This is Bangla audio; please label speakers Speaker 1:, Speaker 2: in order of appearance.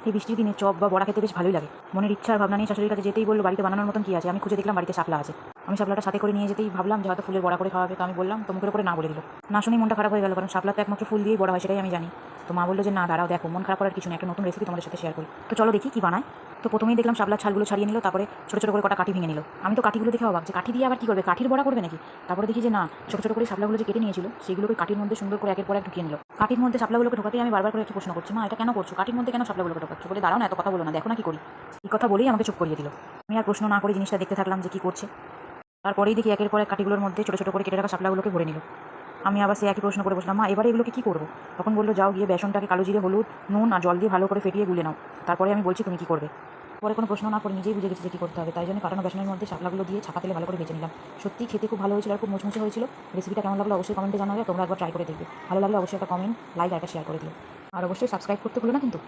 Speaker 1: এই বৃষ্টির দিনে চপ বা বড়া খেতে বেশ ভালোই লাগে। মনের ইচ্ছা আর ভাবনা নিয়ে শাশুড়ির কাছে যেতেই বললো বাড়িতে বানানোর মতন কী আছে। আমি খুঁজে দেখলাম বাড়িতে শাপলা আছে। আমি শাপলাটা সাথে করে নিয়ে যেতেই ভাবলাম যে হয়তো ফুলের বড়া করে খাওয়াবে, তো আমি বললাম, তো মুখের উপরে না বলে দিল। না শুনেই মনটা খারাপ হয়ে গেল, কারণ শাপলা তো একমাত্র ফুল দিয়েই বড়া হয়, সেটাই আমি জানি। তো মা বললো যে না দাঁড়াও, দেখো মন খারাপ করার কিছু নেই, একটা নতুন রেসিপি তোমাদের সাথে শেয়ার করি। তো চলো দেখি কী বানায়। তো প্রথমেই দেখলাম শাপলার ছালগুলো ছাড়িয়ে নিল, তারপরে ছোটো ছোটো করে কটা কাঠি ভেঙে নিল। আমি তো কাঠিগুলো দেখে অবাক যে কাঠি দিয়ে আবার কী করবে, কাঠির বড়া করবে নাকি। তারপরে দেখি যে না, ছোটো ছোটো করে শাপলাগুলো যে কেটে নিয়েছিল সেগুলোকে কাঠির মধ্যে সুন্দর করে একের পর এক ঢুকিয়ে নিল। কাঠির মধ্যে শাপলাগুলোকে ঢোকাতেই আমি বারবার করে একটি প্রশ্ন করছি, মা এটা কেন করছো, কাঠির মধ্যে কেন শাপলাগুলোকে ঢোকাচ্ছো? বলে দাঁড়াও না, এত কথা বলো না, দেখো না কী করি। এই কথা বলেই আমাকে চুপ করিয়ে দিল। আমি আর প্রশ্ন না করে জিনিসটা দেখতে থাকলাম যে কী করছে। তারপরেই দেখি একের পর এক কাঠিগুলোর মধ্যে ছোটো ছোটো করে কেটে রাখা শাপলাগুলোকে ভরে নিল। আমি আবার সে একই প্রশ্ন করে বসলাম, মা এবারে এগুলোকে কী করবো? তখন বললো যাও গিয়ে বেসনটাকে কালো জিরে হলুদ নুন আর জল দিয়ে ভালো করে ফেটিয়ে গুলে নাও, তারপরে আমি বলছি তুমি কী করবে। পরে কোনো প্রশ্ন না করে নিজেই বুঝে গেছি যে কী করতে হবে, তাই জন্য কাটানো বেসনের মধ্যে শাপলাগুলো দিয়ে ছাকা তেলে ভালো করে ভেজে নিলাম। সত্যি খেতে খুব ভালো হয়েছিল আর খুব মুচমুচে হয়েছিল। রেসিপিটা কেমন লাগলো অবশ্যই কমেন্টে জানাবে, তোমরা একবার ট্রাই করে দেখবে। ভালো লাগলে অবশ্যই একটা কমেন্ট লাইক আর একটা শেয়ার করে দিও, আর অবশ্যই সাবস্ক্রাইব করতে ভুলো না কিন্তু।